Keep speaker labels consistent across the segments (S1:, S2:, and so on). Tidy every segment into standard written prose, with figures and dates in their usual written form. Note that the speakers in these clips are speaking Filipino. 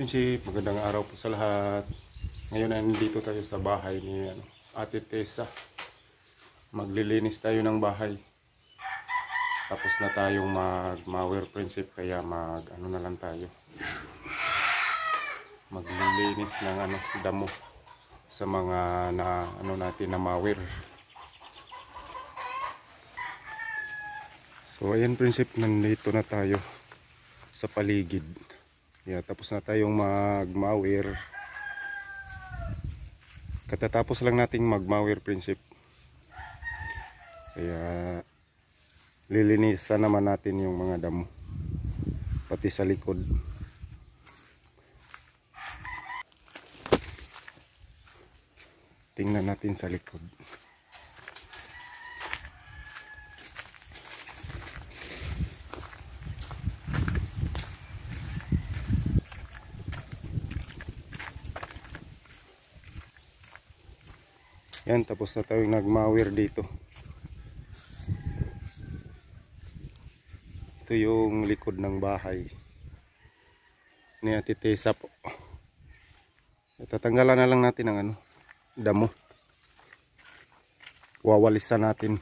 S1: Prinsip, magandang araw po sa lahat. Ngayon ay nandito tayo sa bahay ni Ate Tessa. Maglilinis tayo ng bahay. Tapos na tayong mag-mower prinsip, kaya na lang tayo. Maglilinis ng damo sa mga natin na mower. So ayan prinsip, nandito na tayo sa paligid. Tapos na tayong mag-mower. Katatapos lang nating mag-mower prinsip. Kaya lilinisan naman natin yung mga damo. Pati sa likod. Tingnan natin sa likod. Yan, tapos na tayong nag-mower dito. Ito yung likod ng bahay ni Ate Tessa po. Tatanggalan na lang natin ang damo. Wawalisan natin.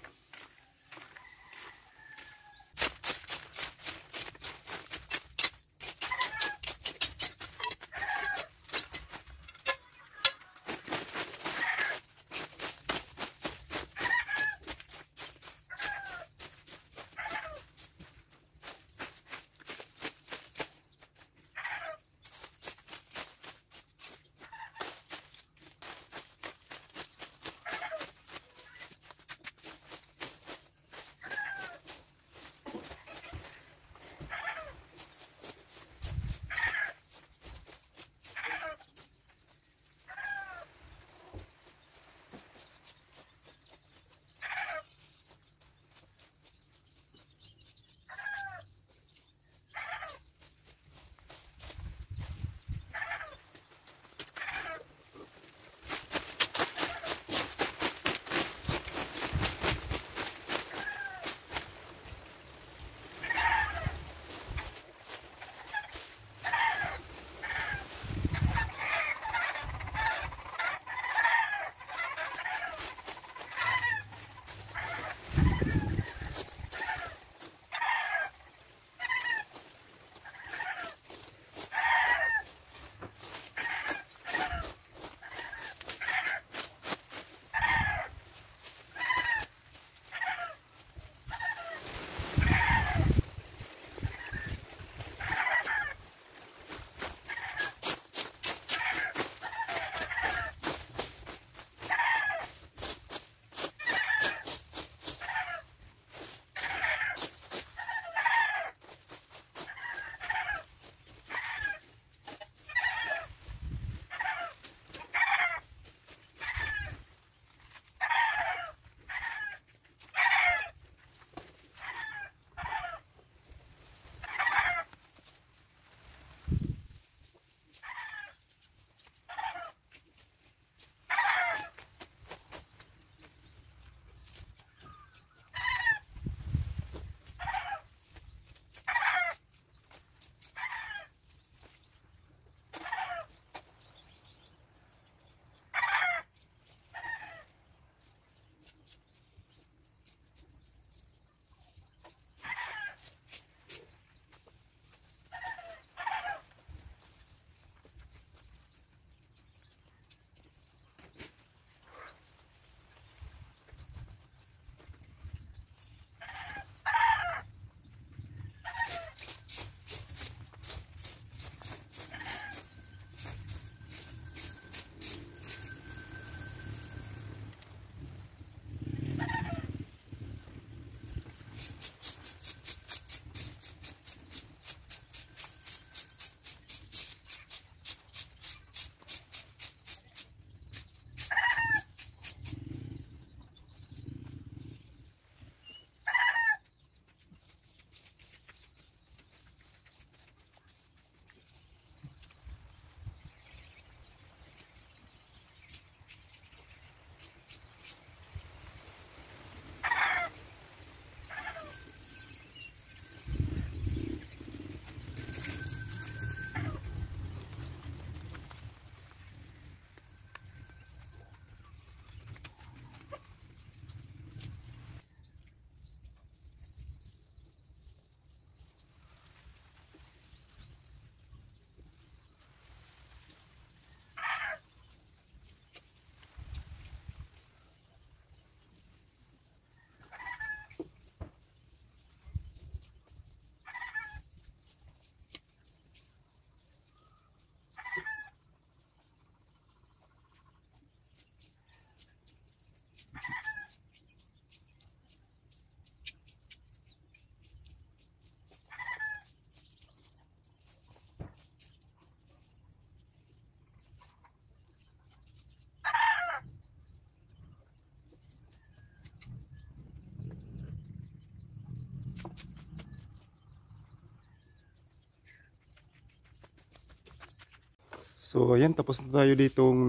S1: So ayan, tapos na tayo ditong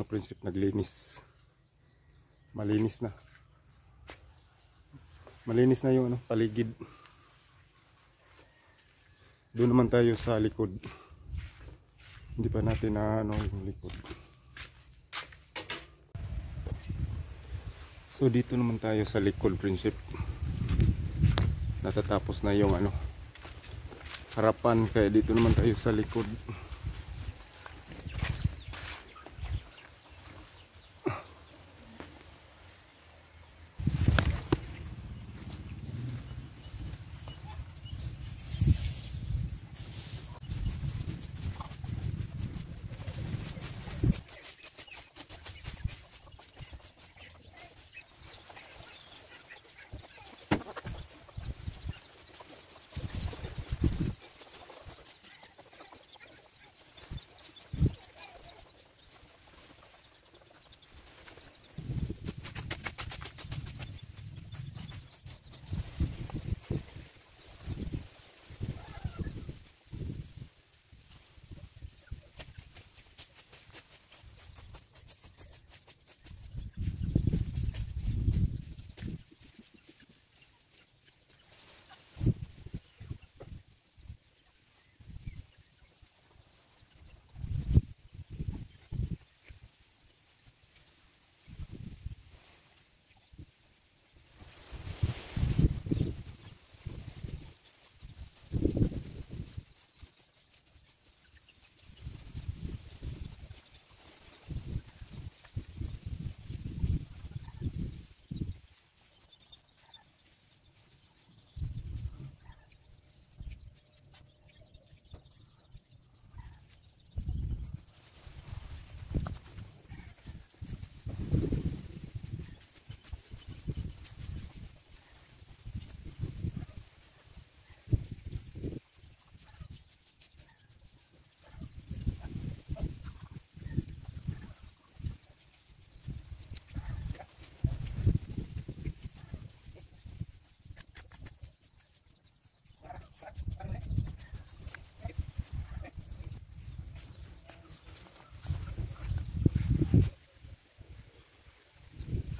S1: prinsip, naglinis. Malinis na. Malinis na yung paligid. Doon naman tayo sa likod. Hindi pa natin na yung likod. So dito naman tayo sa likod, prinsip. Natatapos na yung harapan, kaya dito naman tayo sa likod.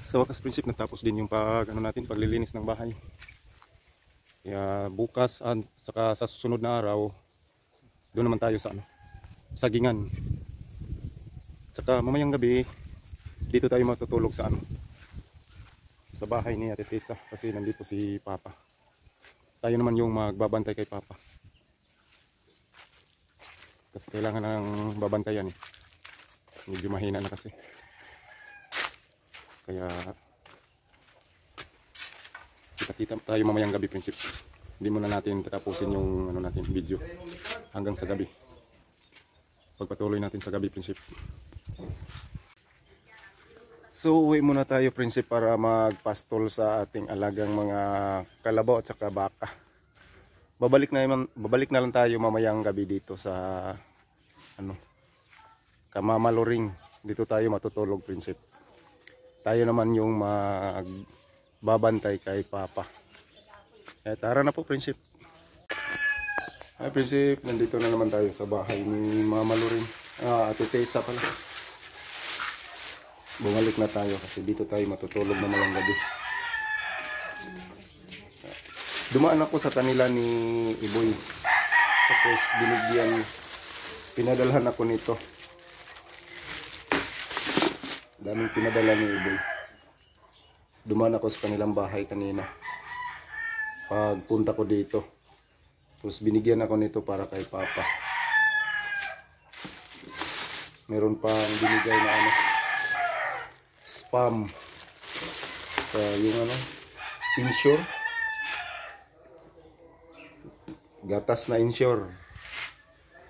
S1: Sa wakas, prinsip, natapos din yung paglilinis ng bahay. Kaya bukas saka sa susunod na araw, doon naman tayo sa sagingan. Saka mamayang gabi, dito tayo matutulog sa sa bahay ni Ate Tessa, kasi nandito si Papa. Tayo naman yung magbabantay kay Papa. Kasi kailangan ng babantayan eh. Medyo mahina na kasi. Kaya kita-kita tayo mamayang gabi, prinsip. Hindi muna natin tatapusin yung video hanggang sa gabi. Pagpatuloy natin sa gabi, prinsip. So uwi muna tayo, prinsip, para magpastol sa ating alagang mga kalabaw at saka baka. Babalik na lang tayo mamayang gabi dito sa Kamamaluring. Dito tayo matutulog, prinsip. Tayo naman yung magbabantay kay Papa. Tara na po, prinsip. Hi, prinsip. Nandito na naman tayo sa bahay ni Mama Loring. Ate Tessa pala. Bumalik na tayo kasi dito tayo matutulog na malang gabi. Dumaan ako sa kanila ni Iboy. Tapos pinadalhan ako nito. Daming pinadala ni Iboy. Dumaan ako sa kanilang bahay kanina. Pagpunta ko dito, tapos binigyan ako nito para kay Papa. Meron pang binigay na spam. Yung insure. Gatas na insure.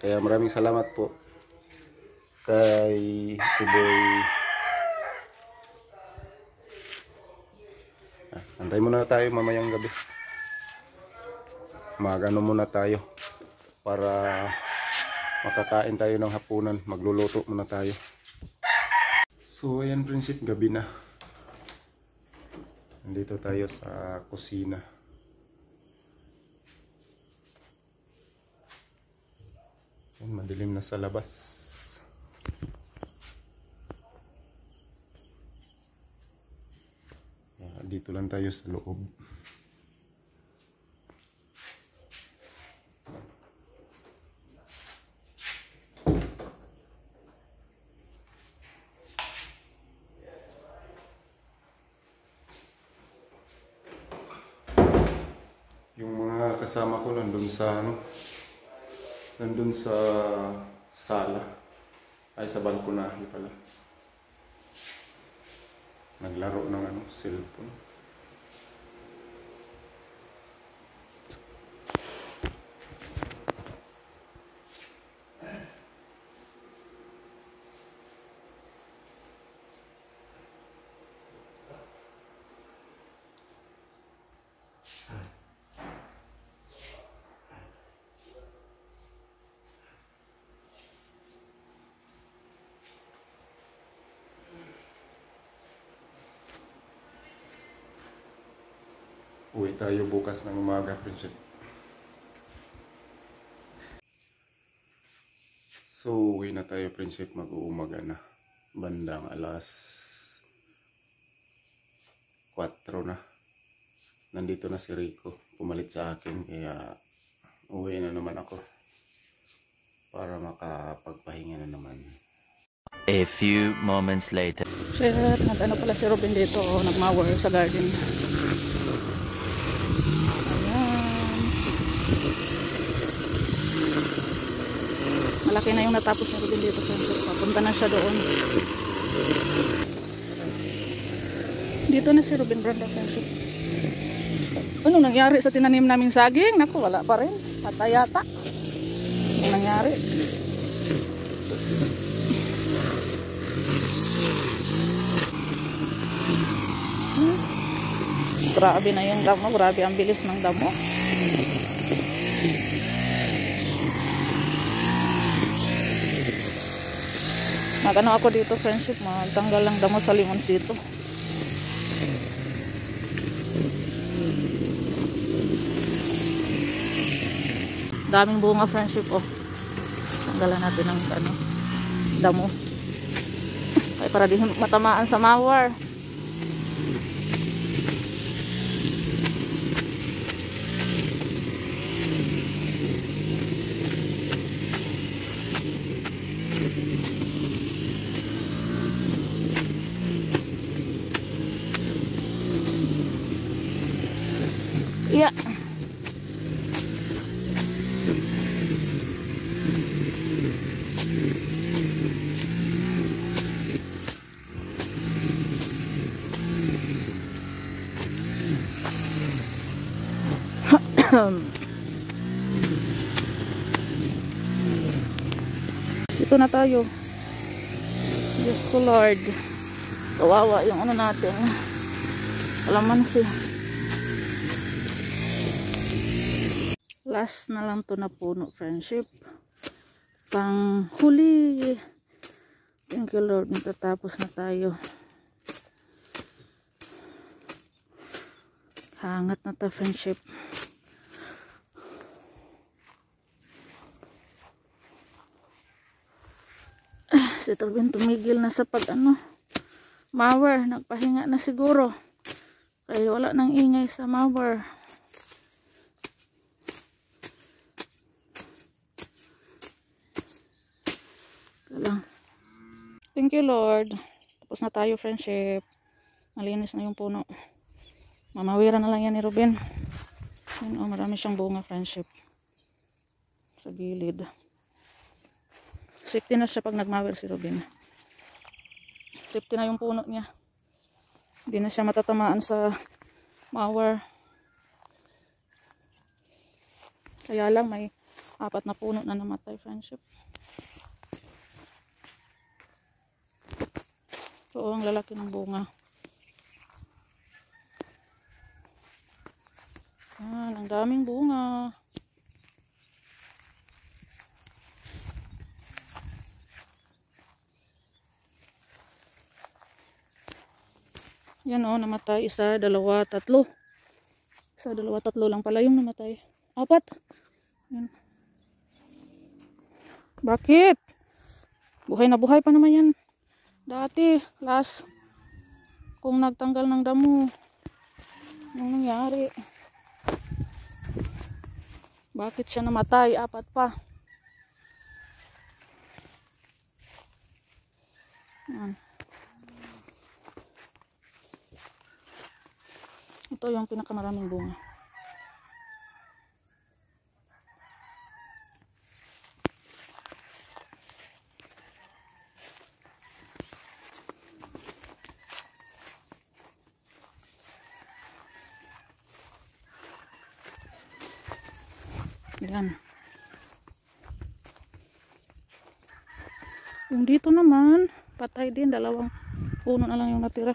S1: Kaya maraming salamat po kay Iboy. Antay muna tayo mamayang gabi. Magano muna tayo para makakain tayo ng hapunan. Magluluto muna tayo. So ayan, prinsip, gabi na. Nandito tayo sa kusina. Yan, madilim na sa labas. Dito lang tayo sa loob. Yung mga kasama ko nandun sa nandun sa sala, ay sa balkonahe pala. Naglaro ng cellphone. Uwi tayo bukas ng umaga, friendship. So, uwi na tayo, friendship. Mag-uumaga na. Bandang alas 4 na. Nandito na si Rico. Pumalit sa akin. Kaya, uwi na naman ako. Para makapagpahinga na naman.
S2: A few moments later.
S3: Sir, nag-ano pala si Robin dito. Nagmower sa garden. Malaki na yung natapos na rin dito. Papunta na siya doon. Dito na si Robin Branda. Ano nangyari sa tinanim naming saging? Naku, wala pa rin. Patay yata. Ano nangyari? Grabe na yung damo. Grabe ang bilis ng damo. Magano ako dito, friendship, magtanggal lang damo sa limonsito. Daming bunga, friendship, oh. Tanggalan natin ng damo. Ay, para di matamaan sa mawar. Iya. Dito na tayo. Diyos ko Lord. Kawawa yung natin. Kalamansi. Last na lang to na puno, friendship. Pang huli. Thank you Lord. Natatapos na tayo. Hangat na ta, friendship. Si Turbin tumigil na sa mower. Nagpahinga na siguro. Kaya wala nang ingay sa mower. Thank you Lord. Tapos na tayo, friendship. Malinis na yung puno. Mamawiran na lang yan ni Ruben. Yun, oh, marami siyang bunga, friendship. Sa gilid. Safety na siya pag nagmawir si Ruben. Safety na yung puno niya. Hindi na siya matatamaan sa mower. Kaya lang may 4 na puno na namatay, friendship. Oo, ang lalaki ng bunga. Yan, ang daming bunga. Yan o, namatay. 1, 2, 3. 1, 2, 3 lang pala yung namatay. 4. Yan. Bakit? Buhay na buhay pa naman yan. Dati, last, kung nagtanggal ng damo, anong nangyari? Bakit siya namatay? 4 pa. Yan. Ito yung pinakamaraming bunga. Yan. Yung dito naman, patay din. 2 puno na lang yung natira.